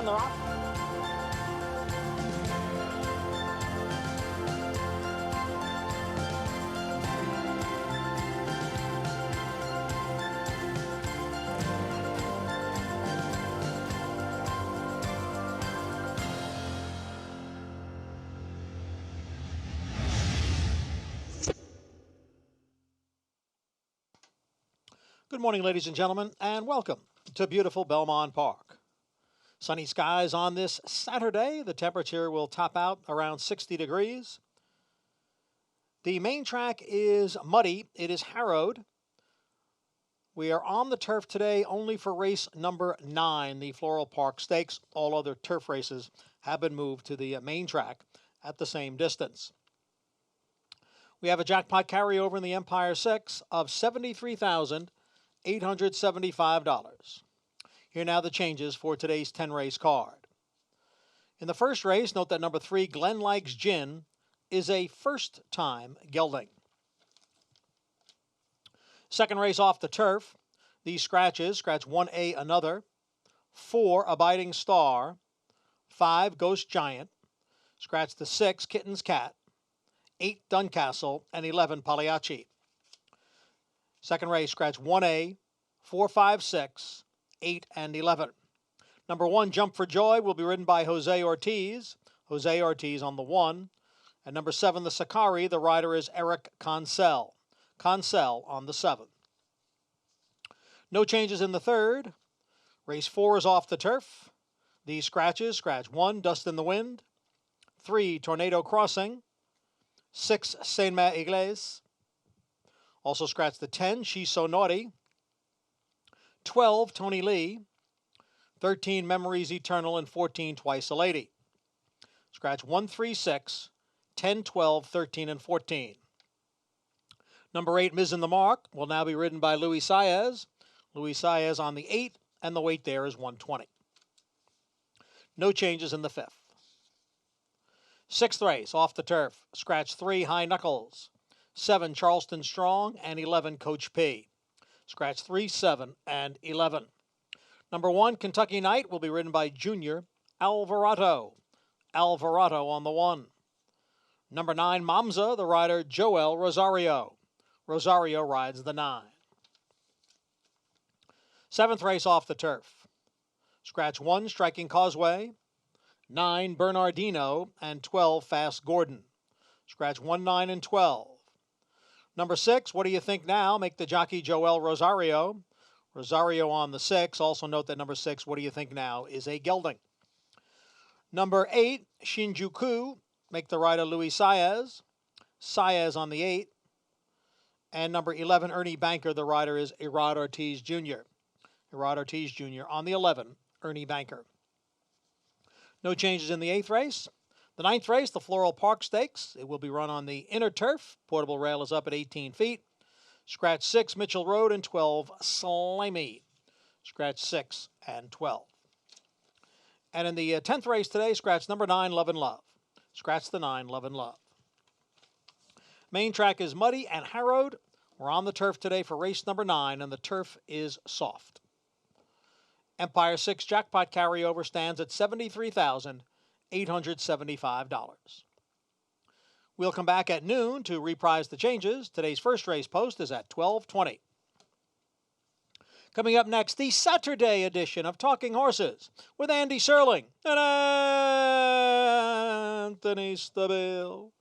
and they're off. Good morning, ladies and gentlemen, and welcome to beautiful Belmont Park. Sunny skies on this Saturday. The temperature will top out around 60 degrees. The main track is muddy. It is harrowed. We are on the turf today only for race number 9, the Floral Park Stakes. All other turf races have been moved to the main track at the same distance. We have a jackpot carryover in the Empire 6 of $73,875. Here now the changes for today's 10-race card. In the first race, note that number 3, Glen Likes Gin, is a first-time gelding. Second race off the turf, these scratches, scratch 1A Another, 4 Abiding Star, 5 Ghost Giant, scratch the 6 Kitten's Cat, 8 Duncastle, and 11 Pagliacci. Second race, scratch 1A, 4, 5, 6, 8, and 11. Number 1, Jump for Joy, will be ridden by Jose Ortiz. Jose Ortiz on the 1. And number 7, the Sakari, the rider is Eric Concel. Concel on the 7. No changes in the third. Race 4 is off the turf. These scratches, scratch 1, Dust in the Wind. 3, Tornado Crossing. 6, Saint Mère Igles. Also scratch the 10, She's So Naughty. 12, Tony Lee. 13, Memories Eternal, and 14, Twice a Lady. Scratch 1, 3, 6, 10, 12, 13, and 14. Number 8, Miz in the Mark, will now be ridden by Luis Saez. Luis Saez on the 8, and the weight there is 120. No changes in the fifth. Sixth race, off the turf. Scratch 3, High Knuckles. 7, Charleston Strong, and 11, Coach P. Scratch 3, 7, and 11. Number 1, Kentucky Knight, will be ridden by Junior Alvarado. Alvarado on the 1. Number 9, Mamza, the rider Joel Rosario. Rosario rides the 9. Seventh race off the turf. Scratch 1, Striking Causeway. 9, Bernardino, and 12, Fast Gordon. Scratch 1, 9, and 12. Number 6, What Do You Think Now? Make the jockey Joel Rosario. Rosario on the 6. Also note that number 6, What Do You Think Now? Is a gelding. Number 8, Shinjuku. Make the rider Luis Saez. Saez on the 8. And number 11, Ernie Banker. The rider is Erod Ortiz Jr. Erod Ortiz Jr. on the 11, Ernie Banker. No changes in the 8th race. The 9th race, the Floral Park Stakes. It will be run on the inner turf. Portable rail is up at 18 feet. Scratch 6, Mitchell Road, and 12, Slimy. Scratch 6 and 12. And in the 10th race today, scratch number 9, Love and Love. Scratch the 9, Love and Love. Main track is muddy and harrowed. We're on the turf today for race number 9, and the turf is soft. Empire 6 jackpot carryover stands at $73,875. We'll come back at noon to reprise the changes. Today's first race post is at 12:20. Coming up next, the Saturday edition of Talking Horses with Andy Serling and Anthony Stabile.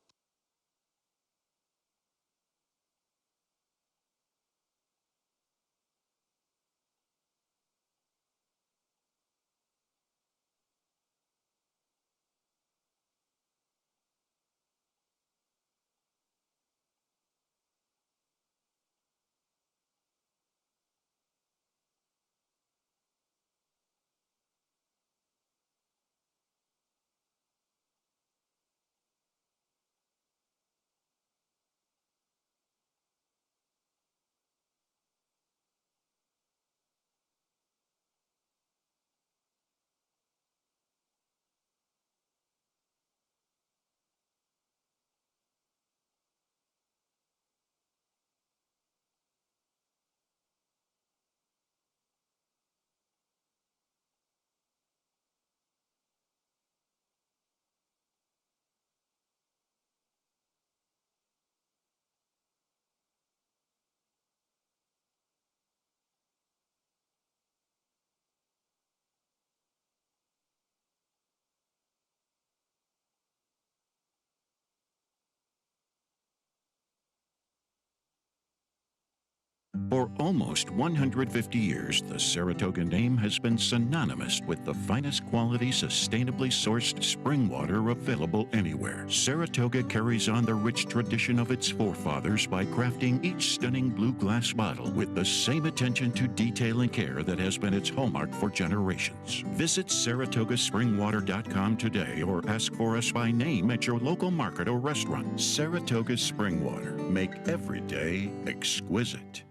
For almost 150 years, the Saratoga name has been synonymous with the finest quality, sustainably sourced spring water available anywhere. Saratoga carries on the rich tradition of its forefathers by crafting each stunning blue glass bottle with the same attention to detail and care that has been its hallmark for generations. Visit SaratogaSpringwater.com today or ask for us by name at your local market or restaurant. Saratoga Spring Water. Make every day exquisite.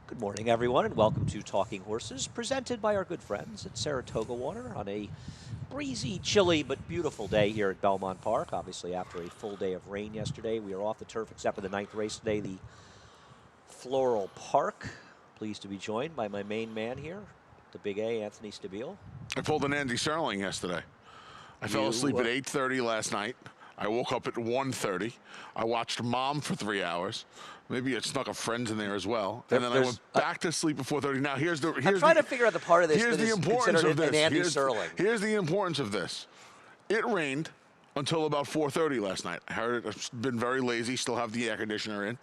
Good morning, everyone, and welcome to Talking Horses, presented by our good friends at Saratoga Water on a breezy, chilly, but beautiful day here at Belmont Park. Obviously, after a full day of rain yesterday, we are off the turf except for the 9th race today, the Floral Park. Pleased to be joined by my main man here, the Big A, Anthony Stabile. I pulled an Andy Serling yesterday. I fell asleep at 8:30 last night. I woke up at 1:30. I watched Mom for 3 hours. Maybe it snuck a Friends in there as well. And then I went back to sleep at 4:30. Now, I'm trying to figure out the part of this here's that the is importance considered of this. an Andy Serling. Here's the importance of this. It rained until about 4:30 last night. I heard it's been very lazy, still have the air conditioner in.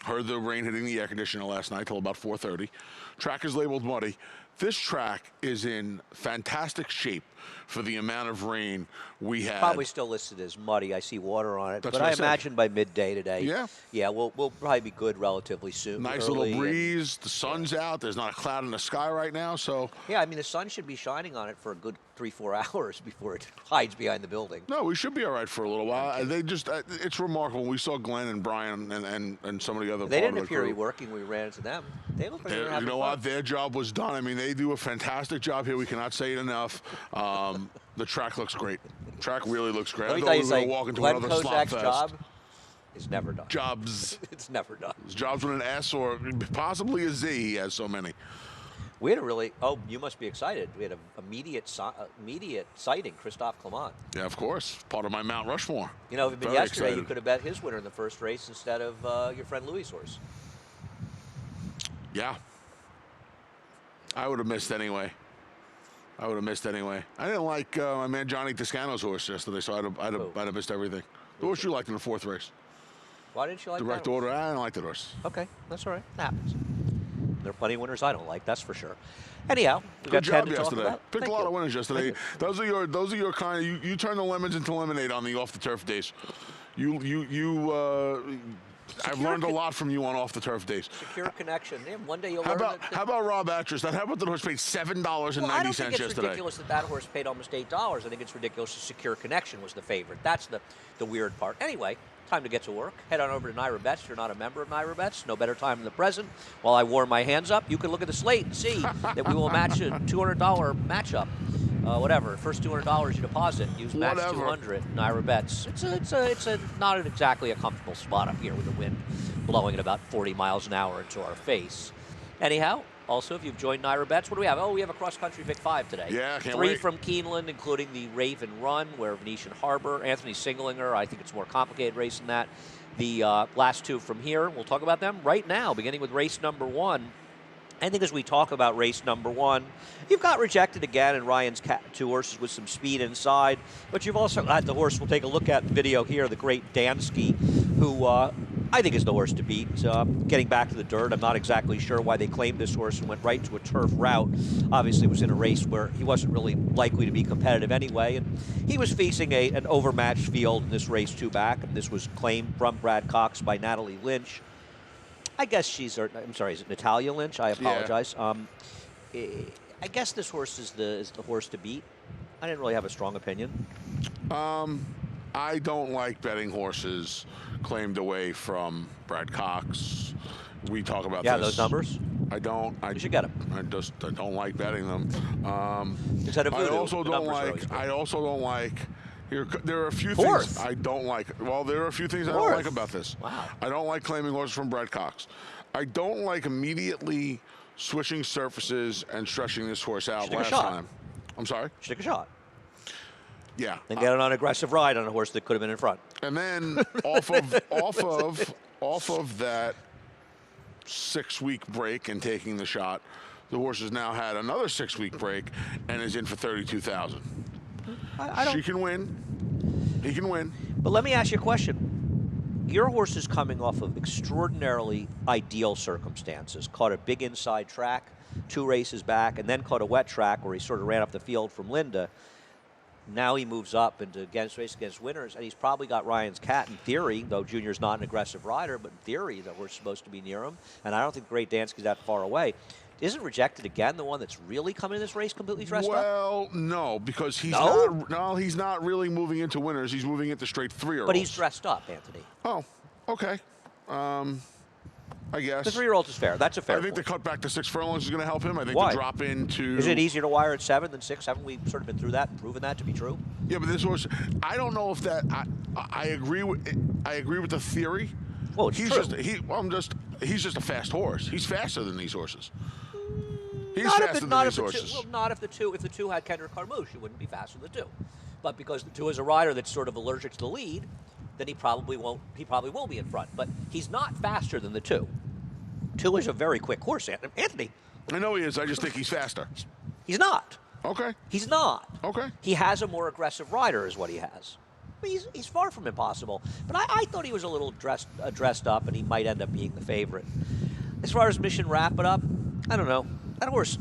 Heard the rain hitting the air conditioner last night till about 4:30. Track is labeled muddy. This track is in fantastic shape for the amount of rain we had. Probably still listed as muddy. I see water on it. That's but what I I said. imagine by midday today, Yeah. we'll probably be good relatively soon. Nice little breeze. The sun's out. There's not a cloud in the sky right now. So yeah, I mean, the sun should be shining on it for a good 3-4 hours before it hides behind the building. no, we should be all right for a little while. They just, it's remarkable. We saw Glenn and Brian and some of the other. They didn't appear to be working when we ran into them. They look like they were having You know fun. what? Their job was done. I mean, they do a fantastic job here. We cannot say it enough. The track looks great. Track really looks great. Let me I tell thought you we were going something. to walk into Glenn another slop Kozak's fest. job is never done. Jobs. It's never done. His jobs with an S or possibly a Z. He has so many. We had a really, you must be excited. We had an immediate sighting, Christophe Clement. Yeah, of course. Part of my Mount Rushmore. You know, if it had been Very yesterday, you excited. could have bet his winner in the first race instead of your friend Louis' horse. Yeah. I would have missed anyway. I didn't like my man Johnny Toscano's horse yesterday, so I'd have missed everything. The horse you liked in the 4th race. Why didn't you like Direct that horse? order. I didn't like that horse. Okay, that's all right. It happens. There are plenty of winners I don't like, that's for sure. Anyhow, we got Good 10 job to talk yesterday. about. Picked a lot of winners yesterday. Those are your kind of, you turn the lemons into lemonade on the off the turf days. I've learned a lot from you on off the turf days. Secure connection. Yeah, one day you'll How learn about that. how about Rob Atras? How about the horse paid $7.90 I don't think it's yesterday? ridiculous that horse paid almost $8. I think it's ridiculous that Secure Connection was the favorite. That's the weird part. Anyway, time to get to work. Head on over to Naira Bets. If you're not a member of Naira Bets, no better time than the present. While I warm my hands up, you can look at the slate and see that we will match a $200 matchup. Whatever, first $200 you deposit, use match 200 Naira Bets. It's not exactly a comfortable spot up here with the wind blowing at about 40 miles an hour into our face. Anyhow, also, if you've joined Naira Bets, what do we have? Oh, we have a cross-country Vic 5 today. Yeah, can't 3 wait. from Keeneland, including the Raven Run, where Venetian Harbor, Anthony Singlinger, I think it's a more complicated race than that. The last 2 from here, we'll talk about them right now, beginning with race number 1. I think as we talk about race number 1, you've got Rejected again and Ryan's 2 horses with some speed inside, but you've also got the horse we'll take a look at in the video here, the great Dansky, who I think is the horse to beat. Getting back to the dirt, I'm not exactly sure why they claimed this horse and went right to a turf route. Obviously, it was in a race where he wasn't really likely to be competitive anyway, and he was facing an overmatched field in this race 2 back, and this was claimed from Brad Cox by Natalie Lynch. I guess I'm sorry, is it Natalia Lynch? I apologize. Yeah. I guess this horse is the horse to beat. I didn't really have a strong opinion. I don't like betting horses claimed away from Brad Cox. We talk about Yeah, this. those numbers? I don't. You should get them. I don't like betting them. Instead of voodoo, I also the don't numbers are like. always good. I also don't like There are a few Fourth. things I don't like. Well, there are a few things I don't Fourth. like about this. Wow. I don't like claiming horses from Brad Cox. I don't like immediately switching surfaces and stretching this horse out Take a last shot. time. I'm sorry? Take a shot. Yeah. And get on an aggressive ride on a horse that could have been in front. And then off of that 6-week break and taking the shot, the horse has now had another 6-week break and is in for 32,000. I don't. She can win. He can win. But let me ask you a question. Your horse is coming off of extraordinarily ideal circumstances. Caught a big inside track, 2 races back, and then caught a wet track where he sort of ran up the field from Linda. Now he moves up into race against winners, and he's probably got Ryan's Cat in theory, though Junior's not an aggressive rider, but in theory the horse is supposed to be near him. And I don't think Great Dansky's that far away. Isn't Rejected again the one that's really coming in this race completely dressed up? Well, no, because he's he's not really moving into winners. He's moving into straight 3-year-olds. But he's dressed up, Anthony. Oh, okay. I guess. The 3-year-old is fair. That's a fair I think point. the cut back to 6 furlongs is going to help him. I think Why? the drop into... Is it easier to wire at 7 than 6? Haven't we sort of been through that and proven that to be true? Yeah, but this horse, I don't know if that... I agree with the theory. Well, it's he's true. He's just a fast horse. He's faster than these horses. He's Not faster than these horses. Well, not if the two had Kendrick Carmouche, he wouldn't be faster than the 2. But because the 2 is a rider that's sort of allergic to the lead, then he probably won't be in front. But he's not faster than the 2. 2 is a very quick horse, Anthony. I know he is. I just think he's faster. He's not. Okay. He's not. Okay. He has a more aggressive rider is what he has. But he's far from impossible. But I thought he was a little dressed up, and he might end up being the favorite. As far as Mission Wrap It Up, I don't know. That horse,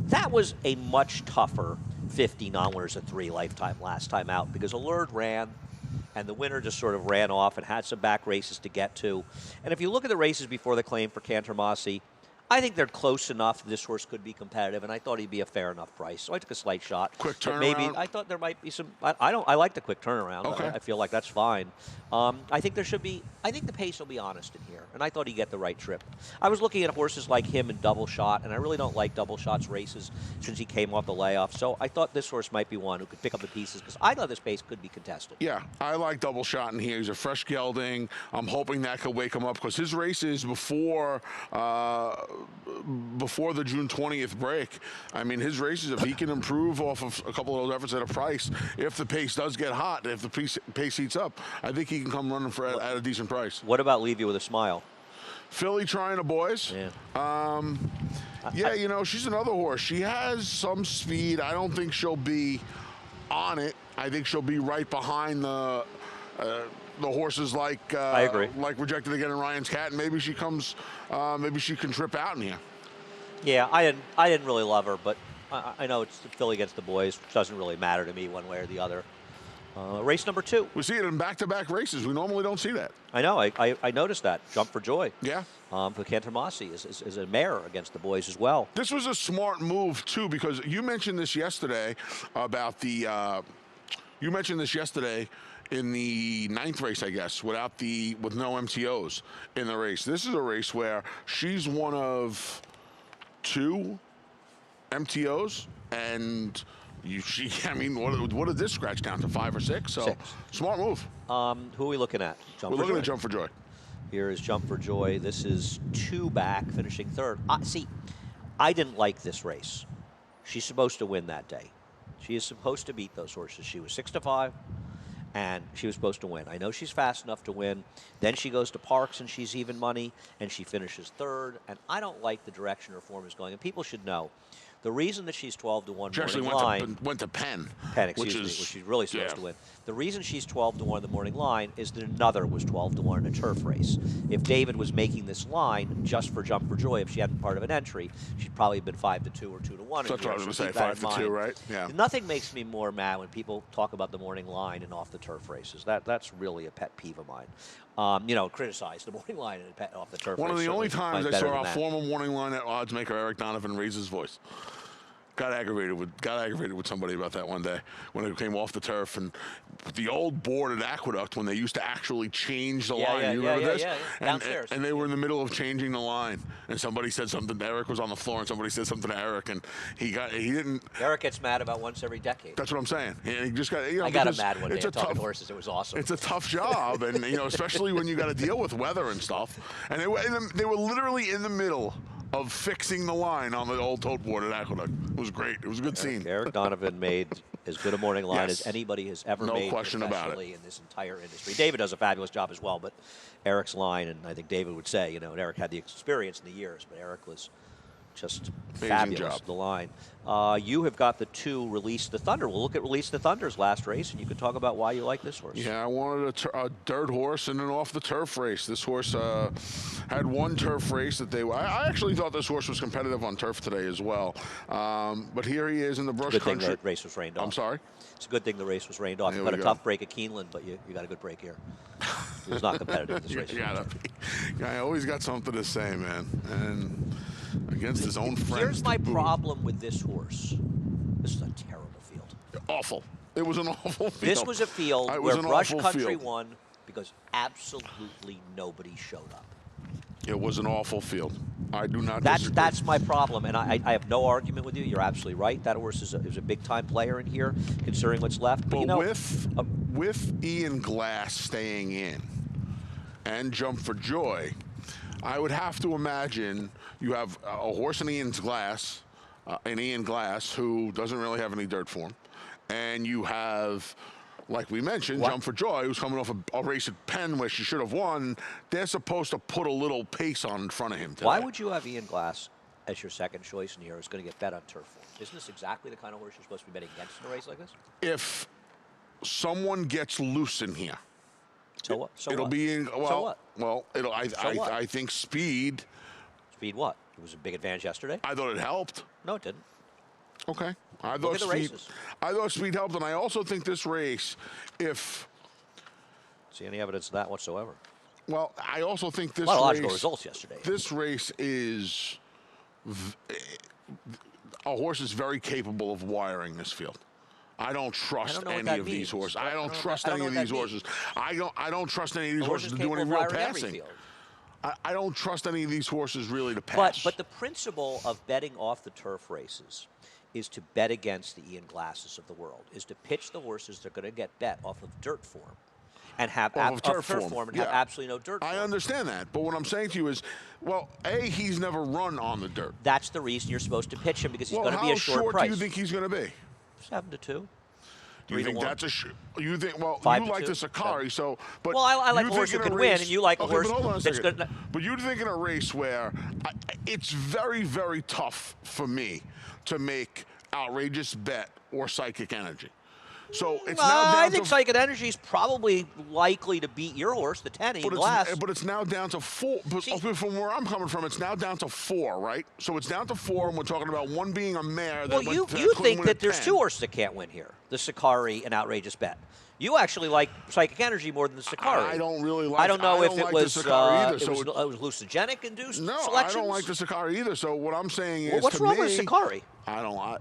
that was a much tougher 50 non-winners at 3 lifetime last time out because Allure ran, and the winner just sort of ran off and had some back races to get to. And if you look at the races before the claim for Cantermassy, I think they're close enough. This horse could be competitive, and I thought he'd be a fair enough price. So I took a slight shot. Quick But turnaround. maybe I thought there might be some. I like the quick turnaround. Okay. I feel like that's fine. I think there should be. I think the pace will be honest in here, and I thought he'd get the right trip. I was looking at horses like him in Double Shot, and I really don't like Double Shot's races since he came off the layoff. So I thought this horse might be one who could pick up the pieces because I thought this pace could be contested. Yeah, I like Double Shot in here. He's a fresh gelding. I'm hoping that could wake him up because his races before the June 20th break, I mean, his races, if he can improve off of a couple of those efforts at a price, if the pace does get hot, if the pace heats up, I think he can come running at a decent price. What about Leave You with a Smile? Philly trying the boys. Yeah. You know, she's another horse. She has some speed. I don't think she'll be on it. I think she'll be right behind the horses like I agree. like Rejected Again and Ryan's Cat, and maybe she comes, maybe she can trip out in here. Yeah, I didn't really love her, but I know it's Philly against the boys, which doesn't really matter to me one way or the other. Race number 2. We see it in back-to-back races. We normally don't see that. I know. I noticed that. Jump for Joy. Yeah. For Cantermassy is a mare against the boys as well. This was a smart move too, because you mentioned this yesterday about the. You mentioned this yesterday in the 9th race, I guess, with no MTOs in the race. This is a race where she's one of 2 MTOs, and what did this scratch down to, 5 or 6? So 6. Smart move. Who are we looking at? We're looking at Jump for Joy. Here is Jump for Joy. This is 2 back, finishing 3rd. See, I didn't like this race. She's supposed to win that day. She is supposed to beat those horses. She was 6-5. And she was supposed to win. I know she's fast enough to win. Then she goes to Parks, and she's even money, and she finishes 3rd. And I don't like the direction her form is going. And people should know, the reason that she's 12-1 She actually morning line, went to Penn. which she's really supposed to win. The reason she's 12-1 the morning line is that another was 12-1 in a turf race. If David was making this line just for Jump for Joy, if she hadn't been part of an entry, she'd probably have been 5-2 or 2-1. That's what I was going to say, 5-2, right? Yeah. Nothing makes me more mad when people talk about the morning line and off the turf races. That's really a pet peeve of mine. Criticize the morning line and off the turf. One of the only times I saw a a former morning line at odds maker Eric Donovan raise his voice. got aggravated with somebody about that one day when it came off the turf, and the old boarded aqueduct when they used to actually change the line. You remember this? Downstairs. And they were in the middle of changing the line, and somebody said something. Eric was on the floor, and somebody said something to Eric, and he didn't. Eric gets mad about once every decade. That's what I'm saying. And he just got. You know, I got him mad one day talking horses. It was awesome. It's a tough job, and especially when you got to deal with weather and stuff. And they were literally in the middle of fixing the line on the old tote-boarded aqueduct. It was great. It was a good scene. Eric Donovan made as good a morning line as anybody has ever made question about it. in this entire industry. David does a fabulous job as well, but Eric's line, and I think David would say, and Eric had the experience in the years, but Eric was just amazing fabulous. Job. The line. You have got the two Release the Thunder. We'll look at Release the Thunder's last race, and you can talk about why you like this horse. Yeah, I wanted a dirt horse and an off-the-turf race. This horse had one turf race that I actually thought this horse was competitive on turf today as well. But here he is in the brush Good country. thing the race was rained off. I'm sorry? It's a good thing the race was rained off. There You got we a go. tough break at Keeneland, but you got a good break here. It was not competitive, this race. I always got something to say, man. And against his own friends. Here's my problem with this horse. This is a terrible field. Awful. It was an awful field. This was a field It was where an Brush awful Country field. won because absolutely nobody showed up. It was an awful field. I do not disagree. That's my problem, and I have no argument with you. You're absolutely right. That horse is a big-time player in here, considering what's left. But with Ian Glass staying in and Jump for Joy, I would have to imagine you have a horse in Ian Glass, who doesn't really have any dirt for him, and you have, like we mentioned, Jump for Joy, who's coming off a race at Penn where she should have won. They're supposed to put a little pace on in front of him today. Why would you have Ian Glass as your second choice in here who's going to get bet on turf form? Isn't this exactly the kind of horse you're supposed to be betting against in a race like this? If someone gets loose in here, so what? It'll be in. Well, so what? Well, I think speed. Speed what? It was a big advantage yesterday. I thought it helped. No, it didn't. Okay. I Look at the races. I thought speed helped, and I also think this race, see any evidence of that whatsoever? Well, I also think this a lot of race. logical results yesterday. This race is. A horse is very capable of wiring this field. I don't trust any of these horses. I don't trust any of these horses. I don't trust any of these horses to do any real passing. I don't trust any of these horses really to pass. But the principle of betting off the turf races is to bet against the Ian Glasses of the world, is to pitch the horses that are going to get bet off of dirt form and have turf form and have absolutely no dirt form. I understand that, but what I'm saying to you is, well, he's never run on the dirt. That's the reason you're supposed to pitch him, because he's going to be a short price. How short do you think he's going to be? 7 to 2. Do you think that's a? You think? Well, 5 you like the Sakari, so. But well, I like a horse who can win, and you like a horse that's good. But you're thinking a race where it's very, very tough for me to make outrageous bet or psychic energy. So it's now down I think Psychic Energy is probably likely to beat your horse, the 10, Ian Glass. But it's now down to 4. But from where I'm coming from, it's now down to 4, right? So it's down to 4, and we're talking about one being a mare. Well, you think that there's 2 horses that can't win here, the Sakari and Outrageous Bet. You actually like Psychic Energy more than the Sakari. I don't really like. I don't know if it was either, it was hallucinogenic induced. No, selections? I don't like the Sakari either. So what I'm saying is, what's wrong with Sakari? I don't like.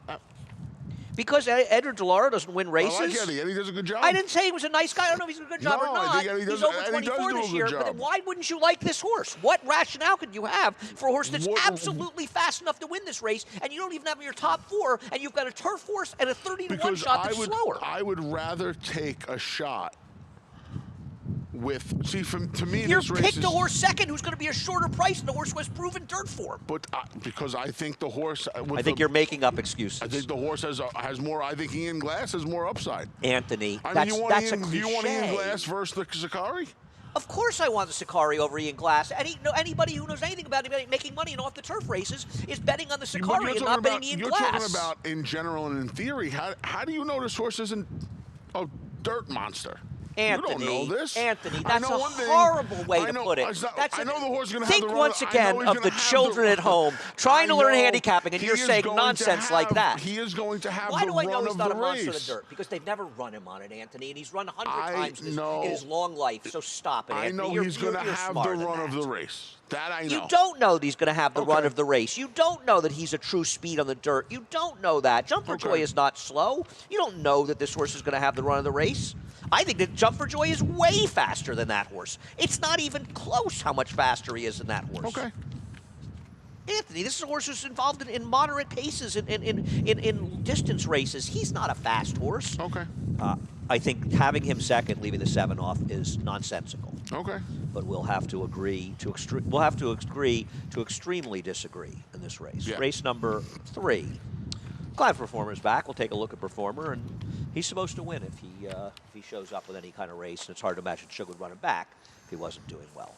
Because Edward DeLauro doesn't win races. I like Eddie. Eddie does a good job. I didn't say he was a nice guy. I don't know if he's doing a good job or not. I think Eddie does, he's over 24 this year. But then why wouldn't you like this horse? What rationale could you have for a horse that's absolutely fast enough to win this race, and you don't even have your top 4, and you've got a turf horse and a 30-to-1 shot that's slower? I would rather take a shot with. See, to me, you this race picked a horse second who's going to be a shorter price than the horse who has proven dirt form. But because I think the horse. I think you're making up excuses. I think the horse has more. I think Ian Glass has more upside. Anthony, that's a cliche. Do you want Ian Glass versus the Sakari? Of course I want the Sakari over Ian Glass. Anybody who knows anything about making money and off the turf races is betting on the Sakari and not betting Ian Glass. You're talking about in general and in theory. How do you know this horse isn't a dirt monster? Anthony, you don't know this. Anthony, that's a horrible way to put it. I know the horse is going to have Think the run. once again of the children at home trying to learn handicapping, and you're saying nonsense like that. He is going to have Why the do I know run he's of not the a monster of race. the dirt? Because they've never run him on it, Anthony, and he's run 100 times in his long life. So stop it, Anthony. I know he's going to have the run of the race. That I know. You don't know that he's going to have the run Okay. of the race. You don't know that he's a true speed on the dirt. You don't know that. Jump for Joy is not slow. You don't know that this horse is going to have the run of the race. I think that Jump for Joy is way faster than that horse. It's not even close how much faster he is than that horse. Okay. Anthony, this is a horse who's involved in moderate paces in distance races. He's not a fast horse. Okay. I think having him second, leaving the 7 off, is nonsensical. Okay. But we'll have to agree to extremely disagree in this race. Yeah. Race number 3. Glad Performer's back. We'll take a look at Performer, and he's supposed to win if he shows up with any kind of race. And it's hard to imagine Sugar would run him back if he wasn't doing well.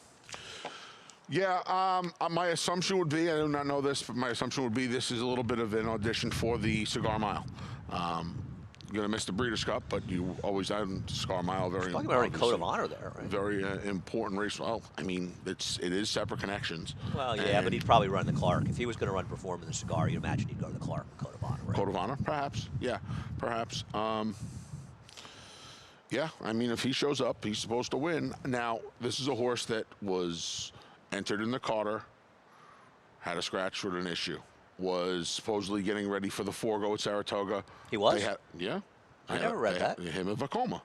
Yeah, my assumption would be, I do not know this, but my assumption would be this is a little bit of an audition for the Cigar Mile. You're going to miss the Breeders' Cup, but you always have Cigar Mile. Very Talking about Code of Honor there, right? Very important race. Well, I mean, it is separate connections. Well, yeah, but he'd probably run the Clark. If he was going to run Perform in the Cigar, you'd imagine he'd go to the Clark Code of Honor, right? Code of Honor, perhaps. Yeah, perhaps. Yeah, I mean, if he shows up, he's supposed to win. Now, this is a horse that was entered in the Carter, had a scratch with an issue, was supposedly getting ready for the 4-go at Saratoga. He was? Yeah. I never read that. Him and Vacoma.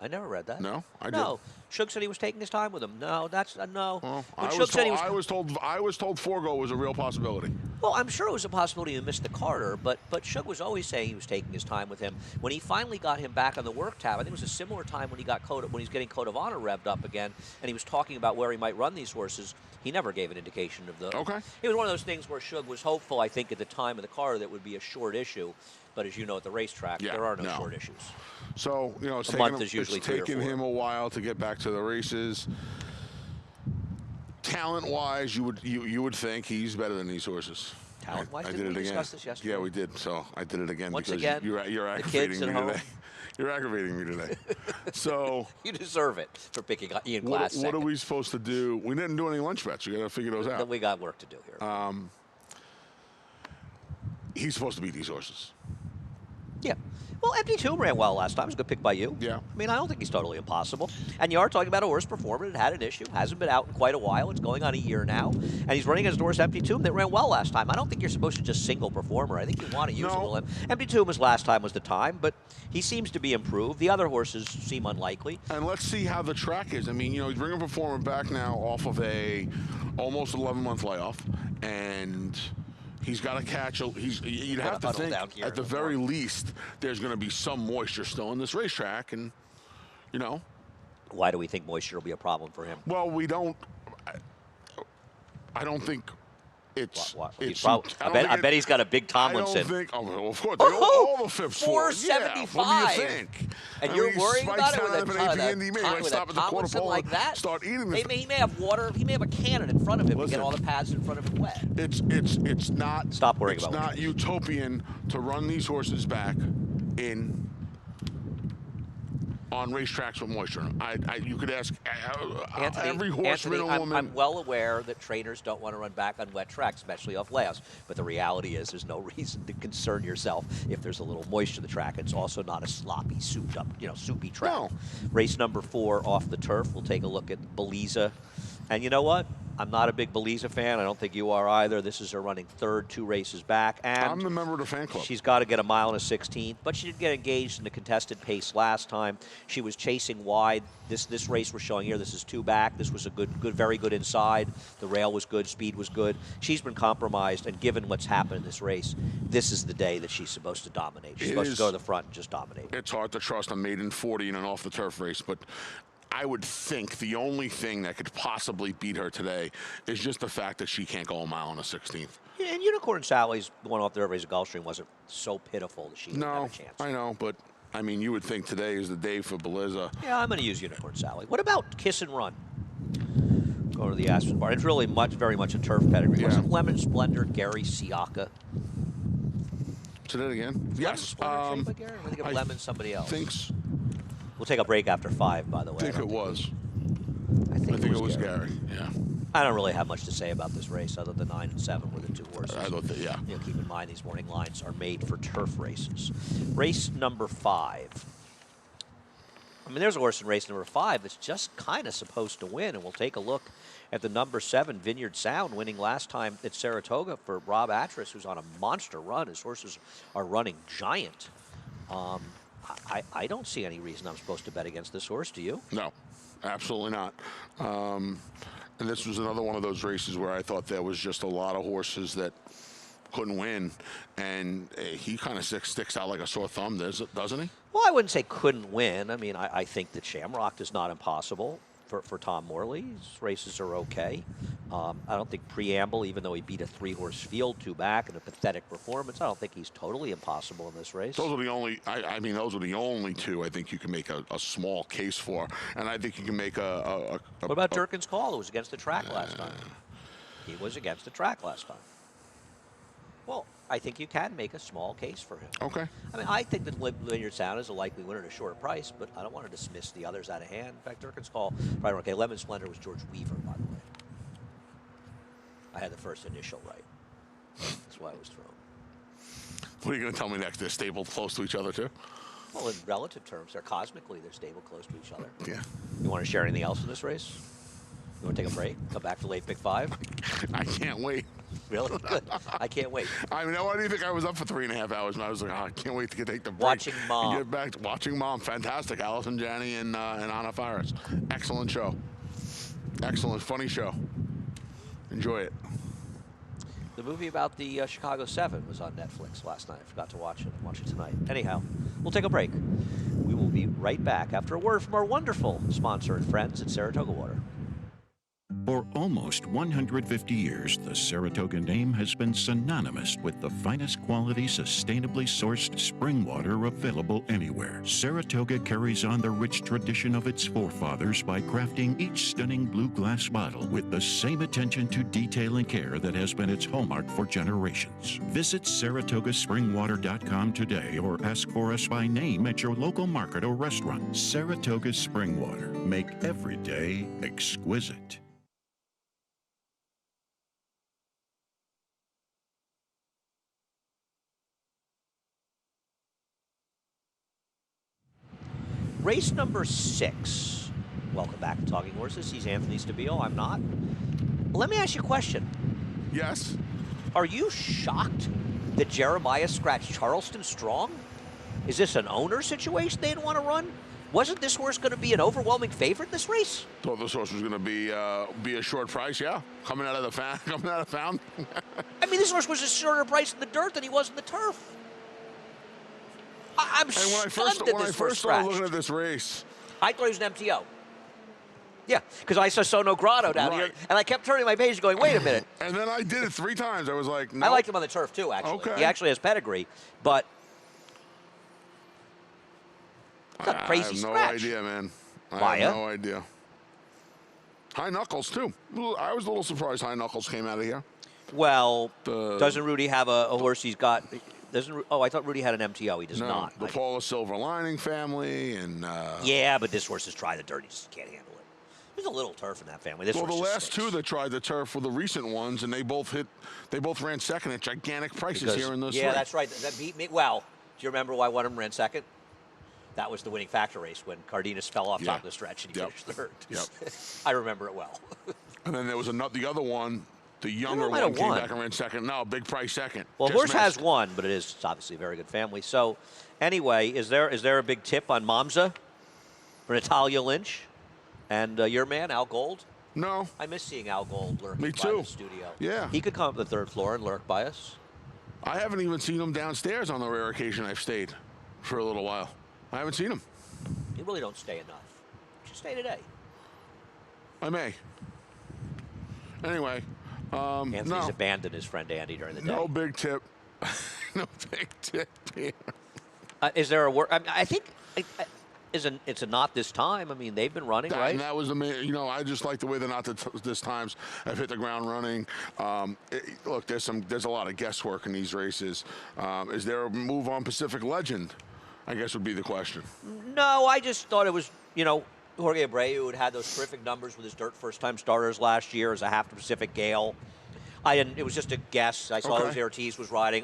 I never read that. No, I did. No, Shug said he was taking his time with him. No, that's no. Well, When I Shug was, said he told, was, I was told 4-go was a real possibility. well, I'm sure it was a possibility to miss the Carter, but Shug was always saying he was taking his time with him. When he finally got him back on the work tab, I think it was a similar time when he got when he's getting Code of Honor revved up again, and he was talking about where he might run these horses. He never gave an indication of the. Okay. It was one of those things where Shug was hopeful, I think, at the time of the Carter that it would be a short issue, but as you know, at the racetrack, there are no short issues. So, you know, it's taking him a while to get back to the races. Talent-wise, you would think he's better than these horses. Talent-wise, I did did we it again. discuss this yesterday? Yeah, we did. So I did it again Once because again, you're the aggravating kids me at home. today. You're aggravating me today. So You deserve it for picking Ian what Glass second. are we supposed to do? We didn't do any lunch bets. We got to figure those out. We got work to do here. He's supposed to beat these horses. Yeah. Well, Empty Tomb ran well last time. It was a good pick by you. Yeah. I mean, I don't think he's totally impossible. And you are talking about a horse performer that had an issue, hasn't been out in quite a while. It's going on a year now. And he's running against horse Empty Tomb that ran well last time. I don't think you're supposed to just single performer. I think you want to use a little. Empty Tomb was last time was the time, but he seems to be improved. The other horses seem unlikely. And let's see how the track is. I mean, you know, he's bringing a performer back now off of a almost 11-month layoff, and he's got to catch. You'd have to think at the very least there's going to be some moisture still in this racetrack, and you know. Why do we think moisture will be a problem for him? Well, we don't. I don't think it's. I bet he's got a big Tomlinson. I don't think. Oh, well, of course, all the fifths. 475. Yeah, what do you think? And you're worried about it with a Tomlinson like that? Start eating this. He may have water. He may have a cannon in front of him to get all the pads in front of him wet. It's not. Stop worrying about. It's not utopian to run these horses back on racetracks with moisture. You could ask every horseman and woman. I'm well aware that trainers don't want to run back on wet tracks, especially off layouts. But the reality is there's no reason to concern yourself if there's a little moisture in the track. It's also not a sloppy, souped up, soupy track. No. Race number 4 off the turf. We'll take a look at Beliza. And you know what? I'm not a big Beliza fan. I don't think you are either. This is her running third, 2 races back. And I'm the member of the fan club. She's got to get a mile and a 16th, but she did get engaged in the contested pace last time. She was chasing wide. This race we're showing here, this is 2 back. This was a very good inside. The rail was good. Speed was good. She's been compromised, and given what's happened in this race, this is the day that she's supposed to dominate. She's supposed to go to the front and just dominate. It's hard to trust a maiden 40 in an off-the-turf race, but I would think the only thing that could possibly beat her today is just the fact that she can't go a mile and a 16th. Yeah, and Unicorn Sally's going off the race at Gulfstream wasn't so pitiful that she didn't have a chance. I know, but I mean, you would think today is the day for Beliza. Yeah, I'm going to use Unicorn Sally. What about Kiss and Run? Go to the Aspen Bar. It's really very much a turf pedigree. Yeah. Wasn't Lemon Splendor Gary Siaka? Say that again? Yes. I think of Lemon somebody else. Thinks. We'll take a break after 5, by the way. I think it was. I think it was Gary. Yeah. I don't really have much to say about this race other than 9 and 7 were the 2 horses. I don't think, yeah. Keep in mind these morning lines are made for turf races. Race number 5. I mean, there's a horse in race number 5 that's just kind of supposed to win, and we'll take a look at the number 7, Vineyard Sound, winning last time at Saratoga for Rob Atras, who's on a monster run. His horses are running giant. I don't see any reason I'm supposed to bet against this horse. Do you? No, absolutely not. And this was another one of those races where I thought there was just a lot of horses that couldn't win, and he kind of sticks out like a sore thumb, doesn't he? Well, I wouldn't say couldn't win. I mean, I think that Shamrock is not impossible for Tom Morley. His races are okay. I don't think Preamble, even though he beat a 3-horse field 2 back in a pathetic performance, I don't think he's totally impossible in this race. Those are the only, I mean, those are the only 2 I think you can make a small case for, and I think you can make a what about Durkin's Call, who was against the track last time? He was against the track last time. Well, I think you can make a small case for him. Okay. I mean, I think that Vineyard Sound is a likely winner at a short price, but I don't want to dismiss the others out of hand. In fact, Durkin's Call, right, okay, Lemon Splendor was George Weaver, by the way. I had the first initial right. That's why I was thrown. What are you going to tell me next? They're stable close to each other, too? Well, in relative terms, they're stable close to each other. Yeah. You want to share anything else in this race? You want to take a break? Come back to late pick 5? I can't wait. Really? Good. I can't wait. I mean, why do you think I was up for 3.5 hours? And I was like, oh, I can't wait to take the break. Watching Mom. And get back to watching Mom. Fantastic. Allison Janney and Anna Faris. Excellent show. Excellent, funny show. Enjoy it. The movie about the Chicago 7 was on Netflix last night. I forgot to watch it. I'll watch it tonight. Anyhow, we'll take a break. We will be right back after a word from our wonderful sponsor and friends at Saratoga Water. For almost 150 years, the Saratoga name has been synonymous with the finest quality, sustainably sourced spring water available anywhere. Saratoga carries on the rich tradition of its forefathers by crafting each stunning blue glass bottle with the same attention to detail and care that has been its hallmark for generations. Visit SaratogaSpringwater.com today or ask for us by name at your local market or restaurant. Saratoga Spring Water. Make every day exquisite. Race number 6. Welcome back to Talking Horses. He's Anthony Stabile. I'm not. Let me ask you a question. Yes. Are you shocked that Jeremiah scratched Charleston Strong? Is this an owner situation they didn't want to run? Wasn't this horse going to be an overwhelming favorite in this race? Thought this horse was going to be a short price, yeah. Coming out of the found. I mean, this horse was a shorter price in the dirt than he was in the turf. I'm And when I first started looking at this race, I thought he was an MTO. Yeah, because I saw Sono Grotto down here, and I kept turning my page going, wait a minute. And then I did it 3 times. I was like, no. I liked him on the turf, too, actually. Okay. He actually has pedigree, but it's a crazy I have scratch. no idea, man. I have no idea. High Knuckles, too. I was a little surprised High Knuckles came out of here. Well, doesn't Rudy have a horse he's got? Oh, I thought Rudy had an MTO. He does not. The Paula Silver Lining family and... yeah, but this horse has tried the dirt. He just can't handle it. There's a little turf in that family. This well, the horse last 2 that tried the turf were the recent ones, and they both ran second at gigantic prices here in this race. Yeah, that's right. That beat me. Well, do you remember why one of them ran second? That was the winning factor race when Cardenas fell off top of the stretch and he finished third. Yep. I remember it well. And then there was the other one. The younger one came back and ran second. No, big price second. Well, horse has won, but it's obviously a very good family. So, anyway, is there a big tip on Mamza for Natalia Lynch and your man Al Gold? No. I miss seeing Al Gold lurking Me by too. the studio. Yeah. He could come up to the 3rd floor and lurk by us. I haven't even seen him downstairs on the rare occasion I've stayed for a little while. I haven't seen him. You really don't stay enough. You should stay today. I may. Anyway. Anthony's abandoned his friend Andy during the day. No big tip. No big tip here. Is there a work? I mean, I think it's a not this time. I mean, they've been running, right? And that was I just like the way the not this times have hit the ground running. Look, there's a lot of guesswork in these races. Is there a move on Pacific Legend? I guess would be the question. No, I just thought it was, Jorge Abreu had those terrific numbers with his dirt first-time starters last year as a half the Pacific Gale. It was just a guess. I saw Jose Ortiz was riding.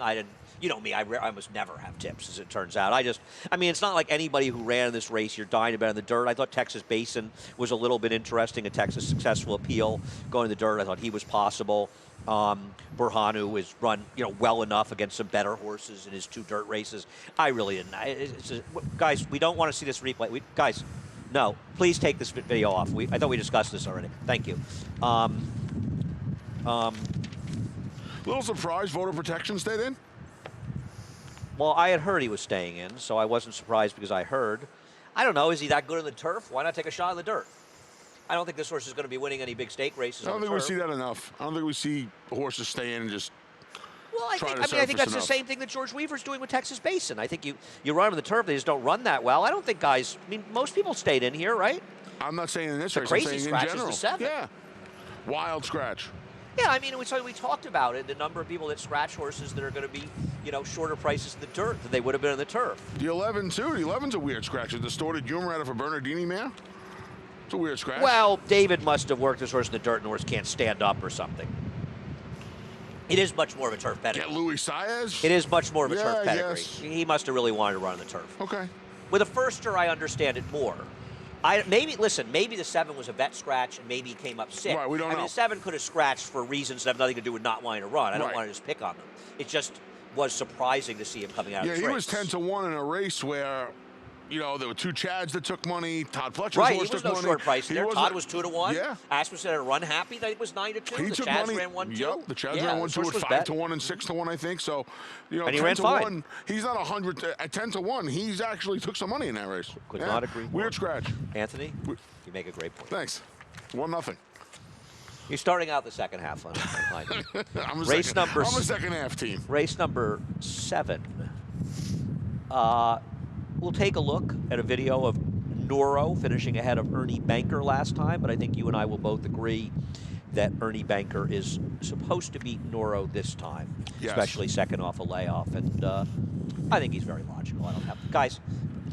you know me, I almost never have tips, as it turns out. I mean, it's not like anybody who ran this race, you're dying to bet on the dirt. I thought Texas Basin was a little bit interesting, a Texas successful appeal going to the dirt. I thought he was possible. Burhanu has run, well enough against some better horses in his 2 dirt races. I really didn't. Guys, we don't want to see this replay. Guys, no, please take this video off. I thought we discussed this already. Thank you. Little surprised voter protection stayed in? Well, I had heard he was staying in, so I wasn't surprised because I heard. I don't know. Is he that good on the turf? Why not take a shot in the dirt? I don't think this horse is going to be winning any big stake races. I don't think we see that enough. I don't think we see horses stay in and just. Well, I think that's the same thing that George Weaver's doing with Texas Basin. I think you run on the turf, they just don't run that well. I don't think guys. I mean, most people stayed in here, right? I'm not saying in this race. Crazy I'm saying scratch in general. is the 7. Yeah, wild scratch. Yeah, I mean, we talked about it. The number of people that scratch horses that are going to be, shorter prices in the dirt than they would have been in the turf. The 11 too. The 11's a weird scratch. A distorted humor out of a Bernardini mare. It's a weird scratch. Well, David must have worked his horse in the dirt, and the horse can't stand up or something. It is much more of a turf pedigree. Get Louis Saez? It is much more of a turf pedigree. Yes. He must have really wanted to run on the turf. Okay. With a firster, I understand it more. Maybe the 7 was a vet scratch, and maybe he came up sick. Right, we don't know. I mean, the 7 could have scratched for reasons that have nothing to do with not wanting to run. I don't Right. want to just pick on them. It just was surprising to see him coming out of this race. Yeah, he was 10-1 in a race where, there were 2 Chads that took money. Todd Fletcher's right, horse he was took no money. short price there. Todd was 2-1. Yeah. Asmussen had a run happy. I think it was 9-2. He the took Chads money. ran 1-2. Yep, the Chads ran 1-2 at 5-1 and 6-1, I think. So, and he 10 ran to fine. 1. He's not 100 at 10-1. He's actually took some money in that race. Could not agree more. Weird scratch. Anthony, you make a great point. Thanks. 1-0. You're starting out the second half on I'm a race number. I'm a second half team. Race number 7. We'll take a look at a video of Noro finishing ahead of Ernie Banker last time, but I think you and I will both agree that Ernie Banker is supposed to beat Noro this time, yes. Especially second off a layoff, and I think he's very logical. I don't have guys.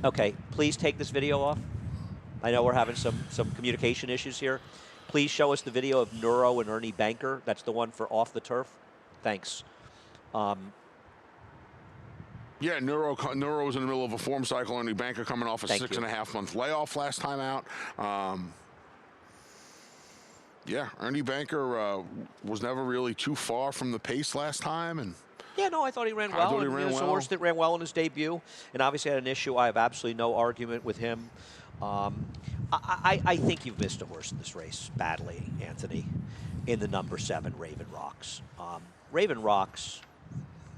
Okay, please take this video off. I know we're having some communication issues here. Please show us the video of Noro and Ernie Banker. That's the one for off the turf. Thanks. Yeah, Nuro was in the middle of a form cycle. Ernie Banker coming off a 6.5-month layoff last time out. Yeah, Ernie Banker was never really too far from the pace last time, and. Yeah, no, I thought he ran well. I thought he ran well. A horse that ran well in his debut, and obviously had an issue. I have absolutely no argument with him. I think you've missed a horse in this race badly, Anthony, in the number 7, Raven Rocks. Raven Rocks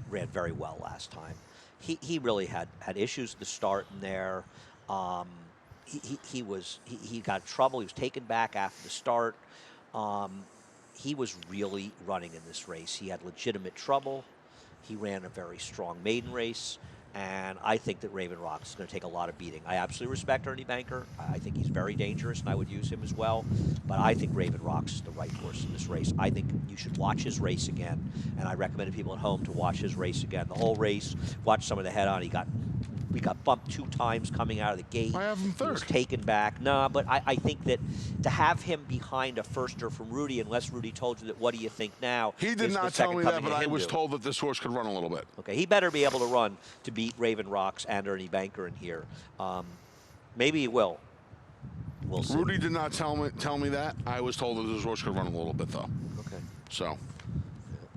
ran very well last time. He really had issues at the start in there. He got trouble. He was taken back after the start. He was really running in this race. He had legitimate trouble. He ran a very strong maiden race, and I think that Raven Rocks is going to take a lot of beating. I absolutely respect Ernie Banker. I think he's very dangerous, and I would use him as well. But I think Raven Rocks is the right horse in this race. I think you should watch his race again, and I recommend people at home to watch his race again. The whole race, watch some of the head-on. We got bumped 2 times coming out of the gate. I have him third. He was taken back. No, but I think that to have him behind a firster from Rudy, unless Rudy told you that, what do you think now? He did not tell me that, but I was told that this horse could run a little bit. Okay, he better be able to run to beat Raven Rocks and Ernie Banker in here. Maybe he will. We'll see. Rudy did not tell me that. I was told that this horse could run a little bit, though. Okay. So.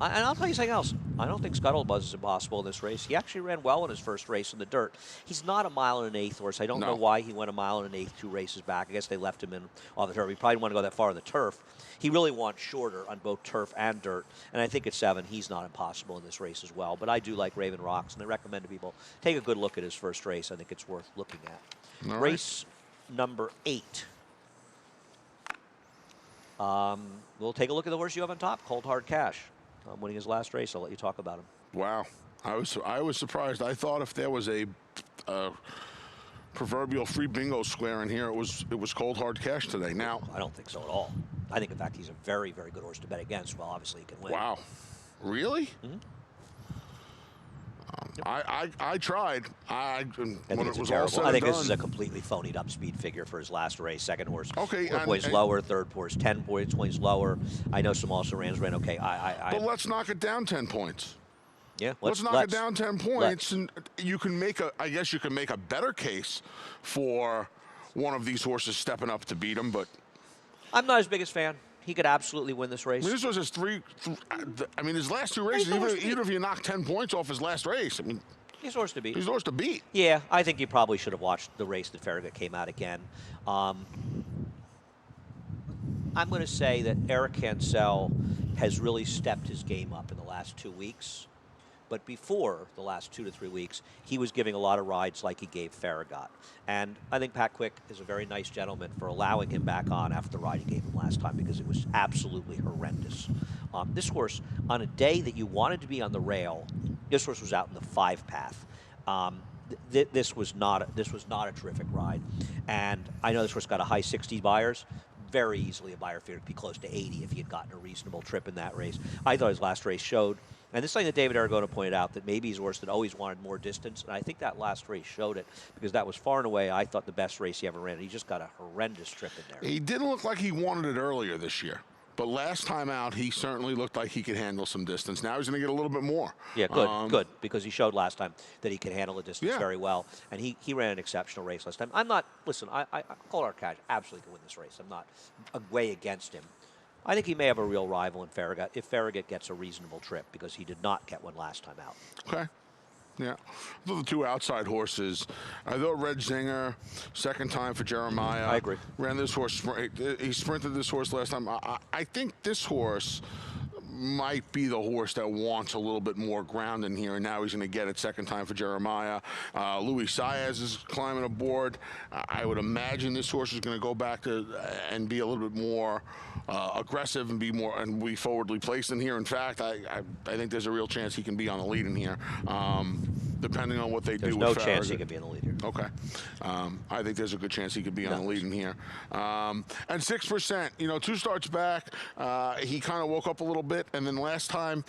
And I'll tell you something else. I don't think Scuttlebuzz is impossible in this race. He actually ran well in his first race in the dirt. He's not a 1 1/8 horse. I don't know why he went a 1 1/8 2 races back. I guess they left him in on the turf. He probably didn't want to go that far on the turf. He really wants shorter on both turf and dirt. And I think at 7, he's not impossible in this race as well. But I do like Raven Rocks, and I recommend to people take a good look at his first race. I think it's worth looking at. All race number 8. We'll take a look at the horse you have on top, Cold Hard Cash. Winning his last race. I'll let you talk about him. Wow, I was surprised. I thought if there was a proverbial free bingo square in here, it was Cold Hard Cash today. Now I don't think so at all. I think in fact he's a very, very good horse to bet against. Well, obviously he can win. Wow, really? Mm-hmm. I tried. When it was all said I think and this is done, a completely phonied up speed figure for his last race. Second horse, okay, 4 points lower. Third horse, 10 points lower. I know some also ran okay. But let's knock it down 10 points. Yeah, let's knock it down 10 points, and you can make I guess you can make a better case for one of these horses stepping up to beat him, but I'm not his biggest fan. He could absolutely win this race. I mean, this was his his last two races, even if you knock 10 points off his last race, I mean, he's horse to beat. He's horse to beat. Yeah, I think you probably should have watched the race that Farragut came out again. I'm going to say that Eric Cancel has really stepped his game up in the last 2 weeks. But before the last 2 to 3 weeks, he was giving a lot of rides like he gave Farragut. And I think Pat Quick is a very nice gentleman for allowing him back on after the ride he gave him last time, because it was absolutely horrendous. This horse, on a day that you wanted to be on the rail, this horse was out in the 5 path. This was not a terrific ride. And I know this horse got a high 60 buyers. Very easily a buyer figure to be close to 80 if he had gotten a reasonable trip in that race. I thought his last race showed. And this is something that David Aragona pointed out, that maybe he's a horse that always wanted more distance. And I think that last race showed it, because that was far and away, I thought, the best race he ever ran. He just got a horrendous trip in there. He didn't look like he wanted it earlier this year. But last time out, he certainly looked like he could handle some distance. Now he's going to get a little bit more. Yeah, good, because he showed last time that he could handle the distance very well. And he ran an exceptional race last time. I'm not, listen, I Cold Cash absolutely could win this race. I'm not way against him. I think he may have a real rival in Farragut if Farragut gets a reasonable trip, because he did not get one last time out. Okay. Yeah. The two outside horses, I thought Red Zinger, second time for Jeremiah. I agree. Ran this horse, he sprinted this horse last time. I think this horse might be the horse that wants a little bit more ground in here, and now he's going to get it second time for Jeremiah. Luis Saez is climbing aboard. I would imagine this horse is going to go back to and be a little bit more aggressive and be forwardly placed in here. In fact, I think there's a real chance he can be on the lead in here, depending on what they do with Farragut. There's no chance he could be on the lead here. Okay. I think there's a good chance he could be on the lead in here. And 6%, 2 starts back, he kind of woke up a little bit, and then last time,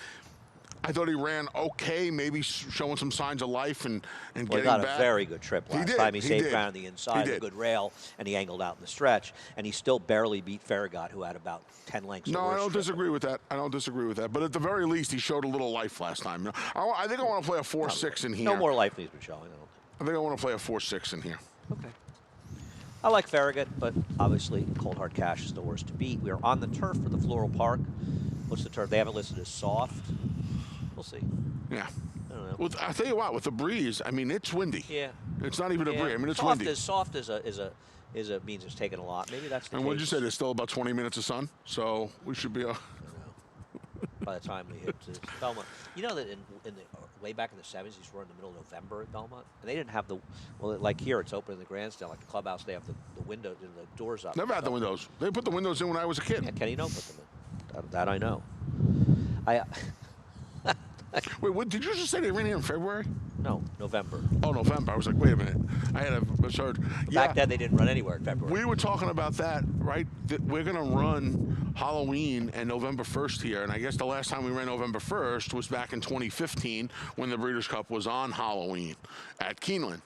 I thought he ran okay, maybe showing some signs of life and getting back. He got a very good trip last time. He saved ground on the inside, a good rail, and he angled out in the stretch. And he still barely beat Farragut, who had about 10 lengths. No, I don't disagree with that. But at the very least, he showed a little life last time. I think I want to play a 4-6 in here. No more life than he's been showing, I think I want to play a 4-6 in here. Okay. I like Farragut, but obviously Cold Hard Cash is the worst to beat. We are on the turf for the Floral Park. What's the turf? They have it listed as soft. We'll see. Yeah. I don't know. Well, I'll tell you what, with the breeze, I mean, it's windy. Yeah. It's not even a breeze. I mean, it's windy. Soft is a means it's taken a lot. Maybe that's the And case. what did you say? There's still about 20 minutes of sun, so we should be. By the time we hit Belmont, you know that in the way back in the 70s, these were in the middle of November at Belmont, and they didn't have like here, it's open in the grandstand, like the clubhouse, they have the window, the doors up. Never had the windows. They put the windows in when I was a kid. Yeah, Kenny No put them in. That I know. Wait, what, did you just say they ran here in February? No, November. Oh, November. I was like, wait a minute. I had a misheard. Back then, they didn't run anywhere in February. We were talking about that, right? We're going to run Halloween and November 1st here, and I guess the last time we ran November 1st was back in 2015 when the Breeders' Cup was on Halloween at Keeneland.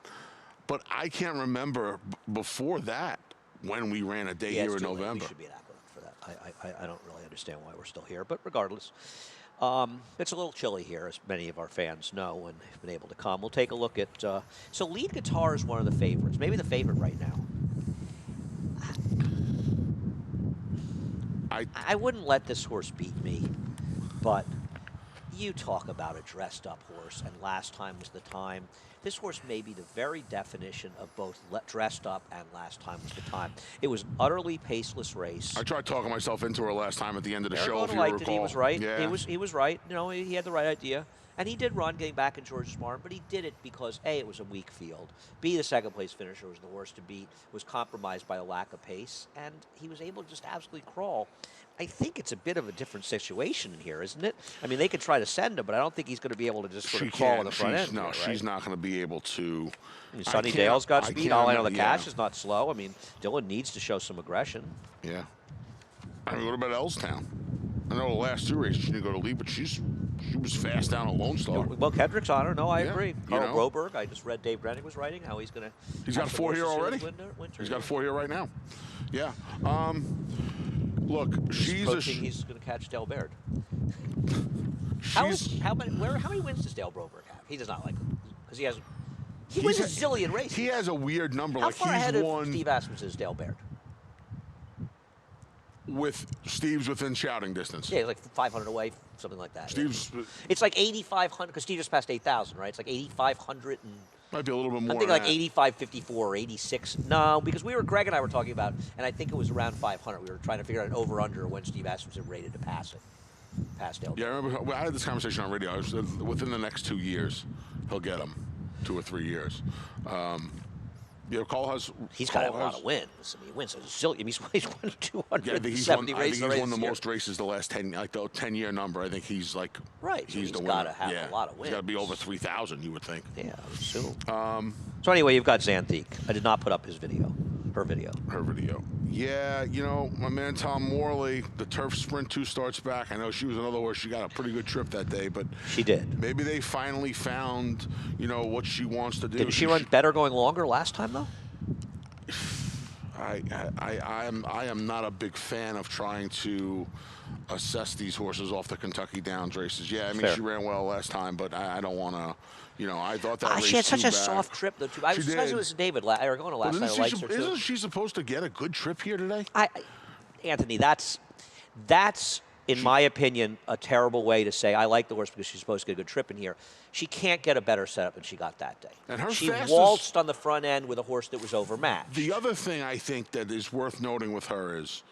But I can't remember before that when we ran a day here in November. We should be in Aqueduct for that. I don't really understand why we're still here, but regardless. It's a little chilly here, as many of our fans know and have been able to come. We'll take a look at... so lead guitar is one of the favorites, maybe the favorite right now. I wouldn't let this horse beat me, but you talk about a dressed-up horse, and last time was the time. This horse may be the very definition of both dressed up and last time was the time. It was an utterly paceless race. I tried talking myself into her last time at the end of the show, if you liked recall. It. He was right. Yeah. He was right. You know, he had the right idea. And he did run getting back in George's barn, but he did it because, A, it was a weak field. B, the second-place finisher was the worst to beat, was compromised by a lack of pace, and he was able to just absolutely crawl. I think it's a bit of a different situation in here, isn't it? I mean, they could try to send him, but I don't think he's going to be able to just sort of crawl on the front end. No, she's not going to be able to. I mean, Sonny Dale's got speed. All I know, the Cash is not slow. I mean, Dylan needs to show some aggression. Yeah. I mean, what about Ellstown? I know the last 2 races she didn't go to lead, but she was fast down at Lone Star. Well, Kendrick's on her. No, I agree. Carl know. Broberg, I just read Dave Brennick was writing how he's going to. He's got 4 here already. He's got 4 here right now. Yeah. Look, he's going to catch Del Baird. How many wins does Dale Brober have? He does not like them because he wins a zillion races. He has a weird number. How like far he's ahead won of Steve Asmussen is Dale Baird? with Steve's within shouting distance. Yeah, he's like 500 away, something like that. Steve's It's like 8,500 because Steve just passed 8,000, right? It's like 8,500 and. might be a little bit more. I'm thinking like 85.54 or 86. No, because Greg and I were talking about, and I think it was around 500. We were trying to figure out an over/under when Steve Asmussen rated to pass Dale. Yeah, I remember I had this conversation on radio. I was within the next 2 years, he'll get him, 2 or 3 years. Cole has. He's got a lot of wins. I mean, he wins a zillion. He's won 270 races. I think he's won the most races the last 10, like the 10-year number. I think he's like. Right. He's the got winner. to have a lot of wins. He's got to be over 3,000, you would think. Yeah, I would assume. So anyway, you've got Xanthique. I did not put up his video. Her video. Yeah, my man Tom Morley, the Turf Sprint 2 starts back. I know she was another horse. She got a pretty good trip that day, but she did. Maybe they finally found, what she wants to do. Didn't she run better going longer last time though? I am not a big fan of trying to assess these horses off the Kentucky Downs races. Yeah, I mean Fair. she ran well last time, but I don't want to. I thought that race she had such too a back. soft trip though. Too. I was surprised it was David Aragona last night. Isn't she supposed to get a good trip here today? Anthony, that's in my opinion a terrible way to say I like the horse because she's supposed to get a good trip in here. She can't get a better setup than she got that day. And she waltzed on the front end with a horse that was overmatched. The other thing I think that is worth noting with her is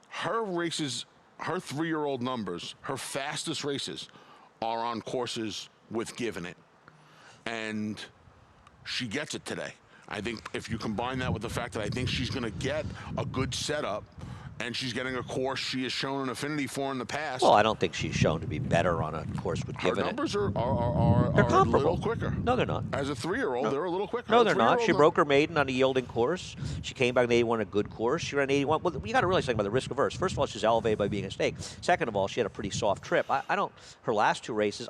her races, her 3-year-old numbers, her fastest races are on courses with giving it. And she gets it today. I think if you combine that with the fact that I think she's going to get a good setup and she's getting a course she has shown an affinity for in the past. Well, I don't think she's shown to be better on a course with giving it. Her numbers are comparable. a little quicker. No, they're not. As a 3-year-old, they're a little quicker. No, they're not. She broke her maiden on a yielding course. She came back in 81, a good course. She ran 81. Well, you got to realize something about the risk averse. First of all, she's elevated by being a stake. Second of all, she had a pretty soft trip. I don't. Her last 2 races,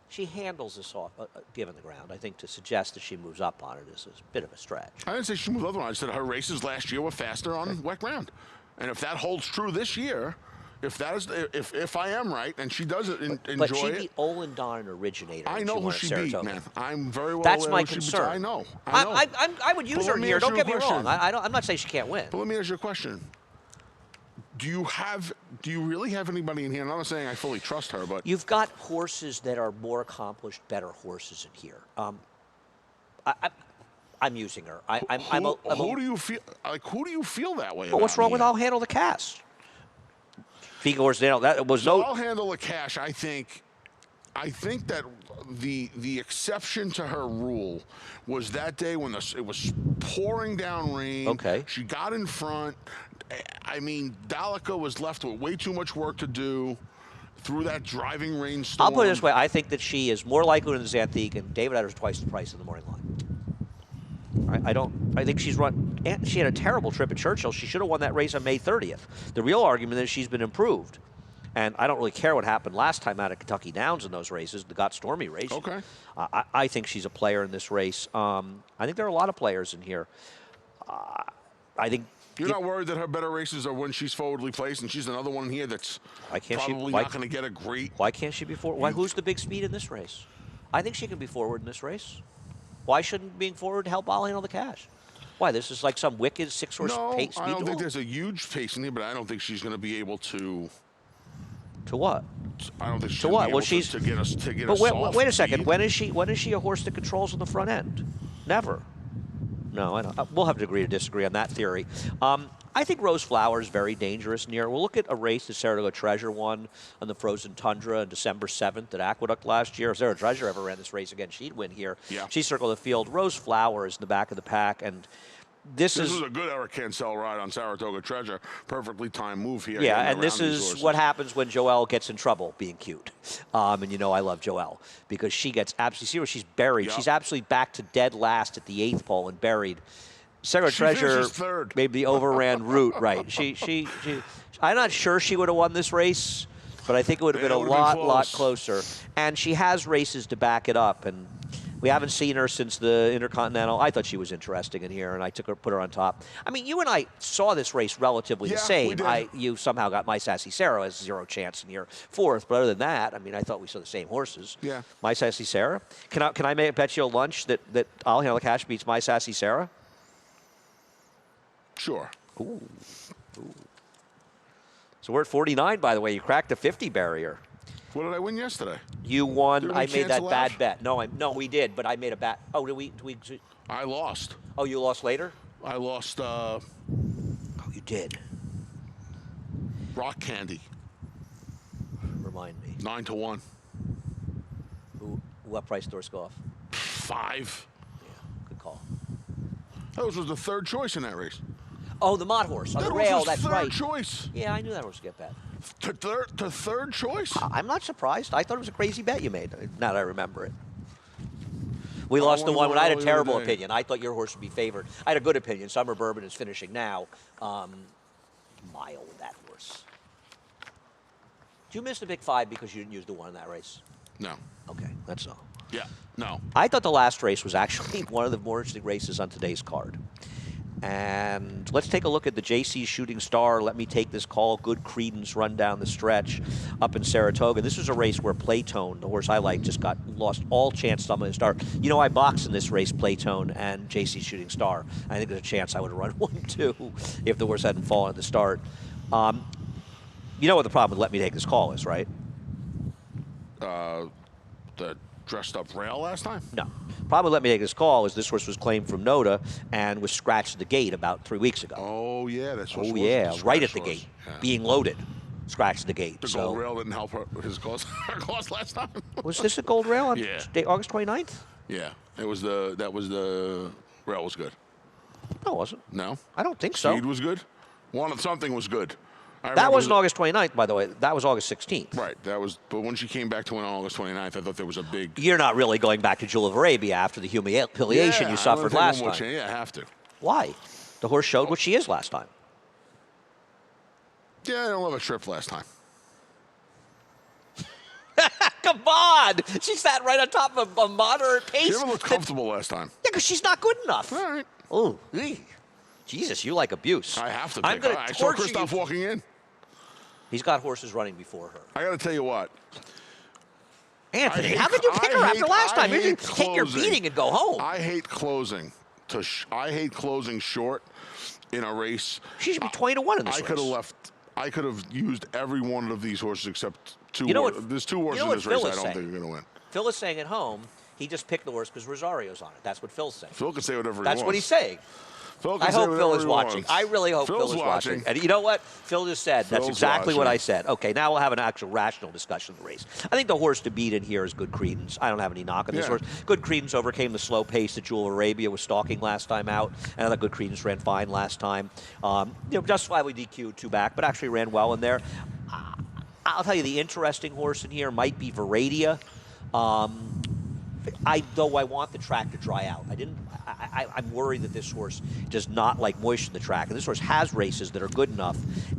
she handles this off, given the ground. I think to suggest that she moves up on it is a bit of a stretch. I didn't say she moved up on it. I said her races last year were faster on wet ground. And if that holds true this year, if I am right and she does it, enjoy it. But she beat Olin Don, an originator. I know who she beat, man. I'm very well That's aware my who concern. I know. I would use her here. Don't get me wrong. I'm not saying she can't win. But let me ask you a question. Do you really have anybody in here? And I'm not saying I fully trust her, but you've got horses that are more accomplished, better horses in here. I'm using her. Who do you feel like? Who do you feel that way? Well, what's wrong with I'll handle the cash? That was so I'll handle the cash. I think that the exception to her rule was that day when it was pouring down rain. Okay. She got in front. I mean, Dalica was left with way too much work to do through that driving rainstorm. I'll put it this way. I think that she is more likely than Xanthique, and David had her twice the price in the morning line. I think she's run. She had a terrible trip at Churchill. She should have won that race on May 30th. The real argument is she's been improved. And I don't really care what happened last time out of Kentucky Downs in those races, the Got Stormy race. Okay. I think she's a player in this race. I think there are a lot of players in here. I think. You're not worried that her better races are when she's forwardly placed, and she's another one here that's probably not going to get a great. Why can't she be forward? Who's the big speed in this race? I think she can be forward in this race. Why shouldn't being forward help I'll handle the cash? Why, this is like some wicked 6-horse pace speed? I don't think there's a huge pace in here, but I don't think she's going to be able to. To what? I don't think she's to going what? to be Well, able she's to get us to get but a wait a second. When is she a horse that controls on the front end? Never. No, I don't. We'll have to agree to disagree on that theory. I think Rose Flower is very dangerous near. We'll look at a race that Saratoga Treasure won on the frozen tundra on December 7th at Aqueduct last year. If Saratoga Treasure ever ran this race again, she'd win here. Yeah. She circled the field. Rose Flower is in the back of the pack, and this is a good Eric Cancel ride on Saratoga Treasure. Perfectly timed move here. Yeah, and this is what happens when Joelle gets in trouble being cute. And you know I love Joelle because she gets absolutely, see where she's buried. Yep. She's absolutely back to dead last at the 8th pole and buried. Saratoga Treasure third. maybe the overran route, right? I'm not sure she would have won this race, but I think it would have been a lot closer. And she has races to back it up. And We haven't seen her since the Intercontinental. I thought she was interesting in here, and I put her on top. I mean, you and I saw this race relatively the Yeah, same. we did. You somehow got My Sassy Sarah as 0 chance in here, 4th. But other than that, I mean, I thought we saw the same horses. Yeah. My Sassy Sarah. Can I bet you a lunch that I'll Handle the Cash beats My Sassy Sarah? Sure. Ooh. So we're at 49, by the way. You cracked the 50 barrier. What did I win yesterday? You won. Did we I made that cancel bad out? bet. No, we did, but I made a bet. Oh, did we? I lost. Oh, you lost later? I lost Oh, you did. Rock Candy, Remind me. 9-1. What price did yours go off? 5. Yeah, good call. That was the 3rd choice in that race. Oh, the Mott horse on That the was rail. his That's 3rd right. choice. Yeah, I knew that horse would get bet. To 3rd choice? I'm not surprised. I thought it was a crazy bet you made. Now that I remember it. We lost the one when I had a terrible opinion. I thought your horse would be favored. I had a good opinion. Summer Bourbon is finishing now. Mile with that horse. Did you miss the Big 5 because you didn't use the one in that race? No. Okay, that's all. Yeah. No. I thought the last race was actually one of the more interesting races on today's card. And let's take a look at the JC Shooting Star. Let Me Take This Call. Good credence run down the stretch up in Saratoga. This was a race where Playtone, the horse I like, just lost all chance to start. You know, I boxed in this race, Playtone and JC Shooting Star. I think there's a chance I would have run 1-2 if the horse hadn't fallen at the start. You know what the problem with Let Me Take This Call is, right? The dressed up rail last time? No. Problem with Let Me Take This Call is this horse was claimed from Noda and was scratched at the gate about 3 weeks ago. Oh, yeah. That's what Oh, yeah, right at the gate, being loaded. Scratched the gate. The so. gold rail didn't help his cause last time. Was this a gold rail on Yeah. August 29th? Yeah. That was the rail was good. No, it wasn't. No? I don't think so. Speed was good? Something was good. That wasn't August 29th, by the way. That was August 16th. Right. But when she came back to win on August 29th, I thought there was a big. You're not really going back to Jewel of Arabia after the humiliation you suffered last time. Yeah, I have to. Why? The horse showed what she is last time. Yeah, I don't love a trip last time. Come on! She sat right on top of a moderate pace. She never looked comfortable last time. Yeah, because she's not good enough. All right. Oh, Jesus, you like abuse. I have to. I'm going to I saw torture Christoph you. walking in. He's got horses running before her. I got to tell you what. Anthony, how could you pick her after last time? You should take your beating and go home. I hate closing. I hate closing short in a race. She should be 20-1 in this race. I could have used every one of these horses except two. You know what? There's 2 horses in this race I don't think are going to win. Phil is saying at home, he just picked the horse because Rosario's on it. That's what Phil's saying. Phil can say whatever he That's wants. what he's saying. I hope Phil is watching. I really hope Phil is watching. And you know what? Phil just said. That's exactly what I said. Okay, now we'll have an actual rational discussion of the race. I think the horse to beat in here is Good Credence. I don't have any knock on this horse. Good Credence overcame the slow pace that Jewel of Arabia was stalking last time out. And I thought Good Credence ran fine last time. Just slightly DQ'd 2 back, but actually ran well in there. I'll tell you, the interesting horse in here might be Veradia. Though I want the track to dry out. I'm worried that this horse does not like moisture in the track, and this horse has races that are good enough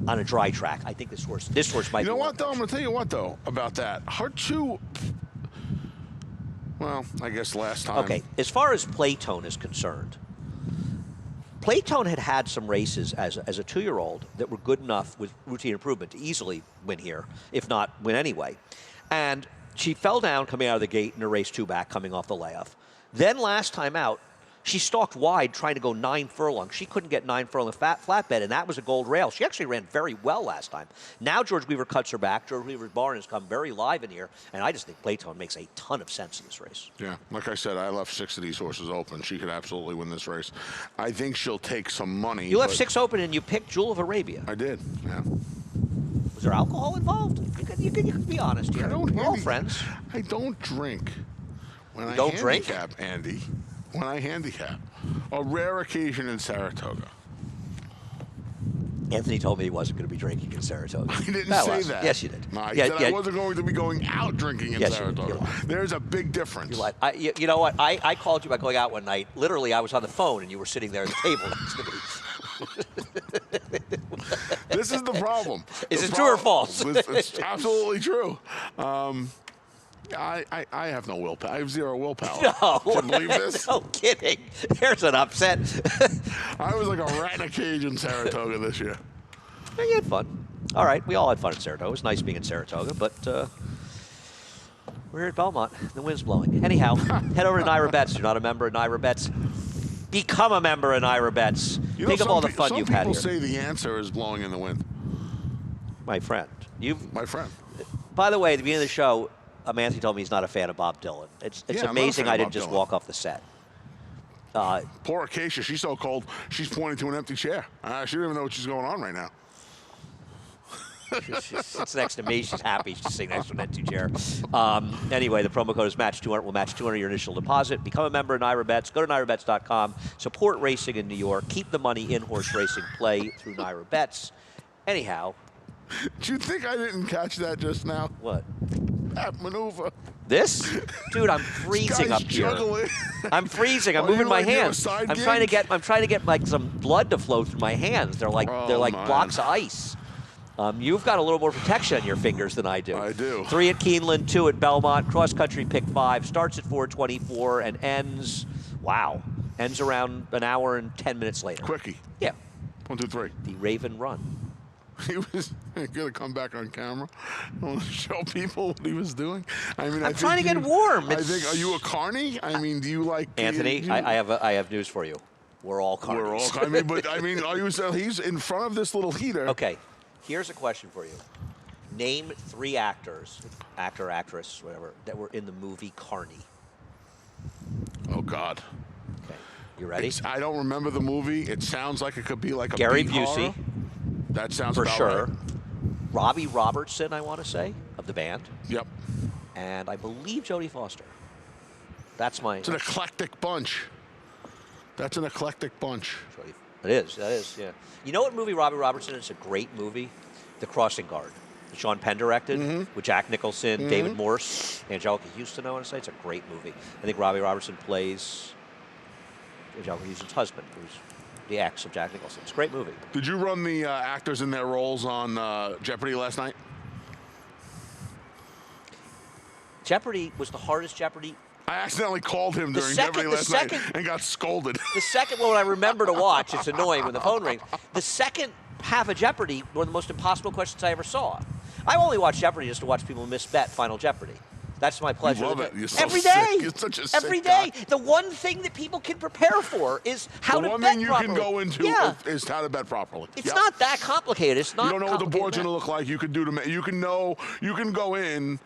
on a dry track. I think this horse might. You know what though? I'm going to tell you what though about that. Her 2. Well, I guess last time. Okay, as far as Playtone is concerned, Playtone had some races as a 2-year-old that were good enough with routine improvement to easily win here, if not win anyway. And she fell down coming out of the gate in a race 2 back coming off the layoff. Then last time out, she stalked wide trying to go 9 furlongs. She couldn't get 9 furlong flatbed, and that was a gold rail. She actually ran very well last time. Now George Weaver cuts her back. George Weaver's barn has come very live in here, and I just think Playtone makes a ton of sense in this race. Yeah, like I said, I left 6 of these horses open. She could absolutely win this race. I think she'll take some money. You left 6 open, and you picked Jewel of Arabia. I did, yeah. Was there alcohol involved? You could be honest here. We're all friends. I don't drink. When I don't handicap, Andy. When I handicap. A rare occasion in Saratoga. Anthony told me he wasn't going to be drinking in Saratoga. I didn't say that. Yes, you did. No, I said I wasn't going to be going out drinking in Saratoga. There's a big difference. You lied. You know what? I called you about going out one night. Literally, I was on the phone, and you were sitting there at the table next to me. This is the problem. Is it true or false? It's absolutely true. I have no willpower. I have zero willpower. No. Can you believe this? No kidding. There's an upset. I was like a rat in a cage in Saratoga this year. Yeah, you had fun. All right, we all had fun in Saratoga. It was nice being in Saratoga, but we're here at Belmont. The wind's blowing. Anyhow, head over to Naira Bets. You're not a member of Naira Bets. Become a member of Naira Bets. You know, Think of all the fun you've had here. Some people say the answer is blowing in the wind. My friend. My friend. By the way, at the beginning of the show, Anthony told me he's not a fan of Bob Dylan. It's amazing I didn't just walk off the set. Poor Acacia, she's so cold, she's pointing to an empty chair. She don't even know what she's going on right now. She sits next to me. She's happy. She's sitting next to an empty chair. Anyway, the promo code is match200. We'll match $200 your initial deposit. Become a member of Naira Bets. Go to NairaBets.com. Support racing in New York. Keep the money in horse racing. Play through Naira Bets. Anyhow. Do you think I didn't catch that just now? What? That maneuver. This? Dude, I'm freezing up here. Juggling. I'm freezing. I'm moving my hands. I'm trying to get like some blood to flow through my hands. They're like blocks of ice. You've got a little more protection on your fingers than I do. I do. 3 at Keeneland, 2 at Belmont. Cross country pick 5. Starts at 4:24 and ends. Wow. Ends around an hour and 10 minutes later. Quickie. Yeah. 1, 2, 3. The Raven Run. He was going to come back on camera and show people what he was doing. I mean, I'm trying to get warm. I think, are you a carny? I mean, do you like Anthony? I have news for you. We're all carnies. We're all. I mean, are you? He's in front of this little heater. Okay. Here's a question for you. Name 3 actors, actor, actress, whatever, that were in the movie Carney. Oh God. Okay. You ready? I don't remember the movie. It sounds like it could be like a Gary B Busey. horror. That sounds for about sure. Right. Robbie Robertson, I want to say, of the band. Yep. And I believe Jodie Foster. That's my. It's an eclectic bunch. That's an eclectic bunch. It is. That is. Yeah. You know what movie Robbie Robertson is? A great movie, The Crossing Guard. Sean Penn directed with Jack Nicholson, David Morse, Angelica Houston. I want to say it's a great movie. I think Robbie Robertson plays Angelica Houston's husband, who's the ex of Jack Nicholson. It's a great movie. Did you run the actors in their roles on Jeopardy last night? Jeopardy was the hardest Jeopardy. I accidentally called him during Jeopardy last night and got scolded. The second one I remember to watch, it's annoying when the phone rings. The second half of Jeopardy were the most impossible questions I ever saw. I only watch Jeopardy just to watch people misbet Final Jeopardy. That's my pleasure. You love it. You're so every day. Sick. You're such a sick every day. guy. The one thing that people can prepare for is how to bet properly. The one thing you can go into is how to bet properly. It's not that complicated. It's not. You don't know what the board's going to look like. You can do to. You can know. You can go in.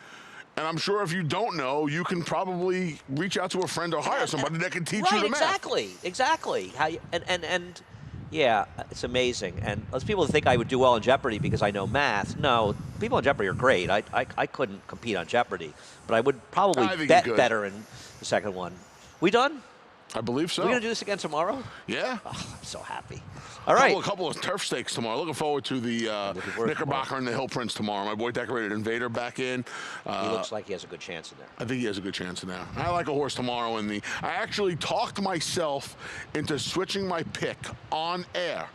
And I'm sure if you don't know, you can probably reach out to a friend or hire somebody that can teach you the math. Exactly. How you, and yeah, it's amazing. And those people think I would do well in Jeopardy because I know math. No, people in Jeopardy are great. I couldn't compete on Jeopardy, but I would probably bet better in the second one. We done? I believe so. Are we going to do this again tomorrow? Yeah. Oh, I'm so happy. All right. A couple of turf stakes tomorrow. Looking forward to the Knickerbocker and the Hill Prince tomorrow. My boy Decorated Invader back in. He looks like he has a good chance in there. I think he has a good chance in there. I like a horse tomorrow in the. I actually talked myself into switching my pick on air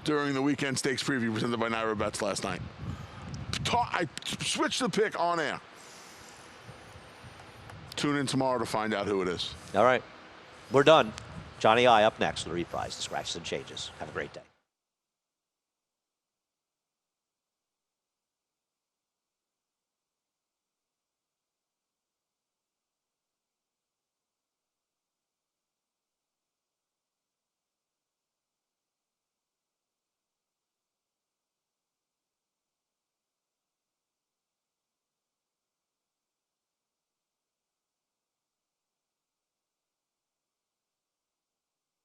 during the weekend stakes preview presented by Naira Bets last night. I switched the pick on air. Tune in tomorrow to find out who it is. All right. We're done. Johnny I up next. The reprise, the scratches and changes. Have a great day.